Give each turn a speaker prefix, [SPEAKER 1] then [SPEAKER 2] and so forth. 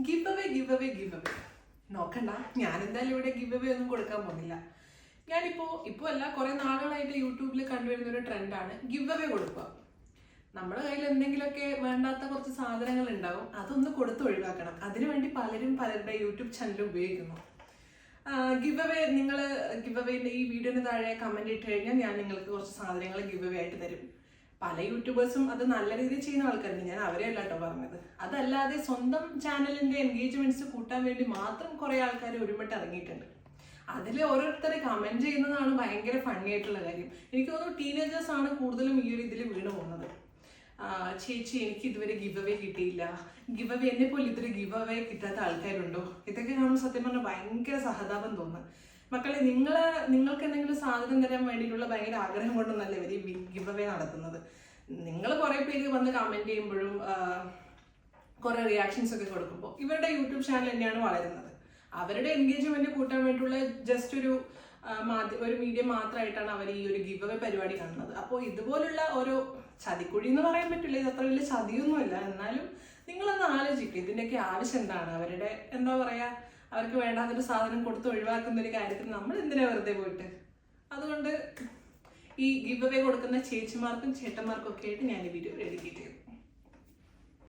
[SPEAKER 1] Give away നോക്കണ്ട, ഞാൻ എന്തായാലും ഇവിടെ ഗിവ് അവേ ഒന്നും കൊടുക്കാൻ പോകുന്നില്ല. ഇപ്പോൾ അല്ല, കുറെ നാളുകളായിട്ട് യൂട്യൂബിൽ കണ്ടുവരുന്ന ഒരു ട്രെൻഡാണ് ഗിവ് അവേ കൊടുക്കുക. നമ്മുടെ കയ്യിൽ എന്തെങ്കിലുമൊക്കെ വേണ്ടാത്ത കുറച്ച് സാധനങ്ങൾ ഉണ്ടാവും, അതൊന്ന് കൊടുത്ത് ഒഴിവാക്കണം. അതിനുവേണ്ടി പലരും പലരുടെ യൂട്യൂബ് ചാനൽ ഉപയോഗിക്കുന്നു. ഗിവ് അവേന്റെ ഈ വീഡിയോന് താഴെ കമന്റ് ഇട്ട് കഴിഞ്ഞാൽ ഞാൻ നിങ്ങൾക്ക് കുറച്ച് സാധനങ്ങൾ ഗിവ് അവേ ആയിട്ട് തരും. പല യൂട്യൂബേഴ്സും അത് നല്ല രീതിയിൽ ചെയ്യുന്ന ആൾക്കാരുണ്ട്, ഞാൻ അവരെയല്ല കേട്ടോ പറഞ്ഞത്. അതല്ലാതെ സ്വന്തം ചാനലിന്റെ എൻഗേജ്മെന്റ്സ് കൂട്ടാൻ വേണ്ടി മാത്രം കുറെ ആൾക്കാർ ഒരുമിട്ട് ഇറങ്ങിയിട്ടുണ്ട്. അതിൽ ഓരോരുത്തരെ കമന്റ് ചെയ്യുന്നതാണ് ഭയങ്കര ഫണ്ണി ആയിട്ടുള്ള കാര്യം. എനിക്ക് തോന്നുന്നു ടീനേജേഴ്സ് ആണ് കൂടുതലും ഈ ഒരു ഇതിൽ വീണ് പോകുന്നത്. ചേച്ചി എനിക്ക് ഇതുവരെ ഗിവ് അവേ കിട്ടിയില്ല, ഗിവ് അവേ എന്നെ പോലെ ഇതുവരെ ഗിവ് അവേ കിട്ടാത്ത ആൾക്കാരുണ്ടോ? ഇതൊക്കെ കാണുമ്പോൾ സത്യം പറഞ്ഞാൽ ഭയങ്കര സഹതാപം തോന്നുന്നു. മക്കളെ, നിങ്ങൾക്ക് എന്തെങ്കിലും സാധനം തരാൻ വേണ്ടിയിട്ടുള്ള ഭയങ്കര ആഗ്രഹം കൊണ്ടൊന്നല്ല ഇവർ ഈ ഗിവ് അവേ നടത്തുന്നത്. നിങ്ങൾ കുറെ പേര് വന്ന് കമന്റ് ചെയ്യുമ്പോഴും കുറെ റിയാക്ഷൻസ് ഒക്കെ കൊടുക്കുമ്പോൾ ഇവരുടെ യൂട്യൂബ് ചാനൽ തന്നെയാണ് വളരുന്നത്. അവരുടെ എൻഗേജ്മെന്റ് കൂട്ടാൻ വേണ്ടിയിട്ടുള്ള ജസ്റ്റ് ഒരു മീഡിയം മാത്രമായിട്ടാണ് അവർ ഈ ഒരു ഗിവ് അവേ പരിപാടി കാണുന്നത്. അപ്പോൾ ഇതുപോലുള്ള ഓരോ ചതിക്കുഴി എന്ന് പറയാൻ പറ്റില്ല, ഇത് അത്ര വലിയ ചതിയൊന്നുമല്ല. എന്നാലും നിങ്ങളൊന്ന് ആലോചിക്കും ഇതിൻ്റെയൊക്കെ ആവശ്യം എന്താണ്. അവരുടെ എന്താ പറയാ, അവർക്ക് വേണ്ടാത്തൊരു സാധനം കൊടുത്ത് ഒഴിവാക്കുന്ന ഒരു കാര്യത്തിന് നമ്മൾ എന്തിനാ വെറുതെ പോയിട്ട്. അതുകൊണ്ട് ഈ ഗിവ് അവേ കൊടുക്കുന്ന ചേച്ചിമാർക്കും ചേട്ടന്മാർക്കും ഒക്കെ ആയിട്ട് ഞാൻ ഈ വീഡിയോ ഡെഡിക്കേറ്റ് ചെയ്തു.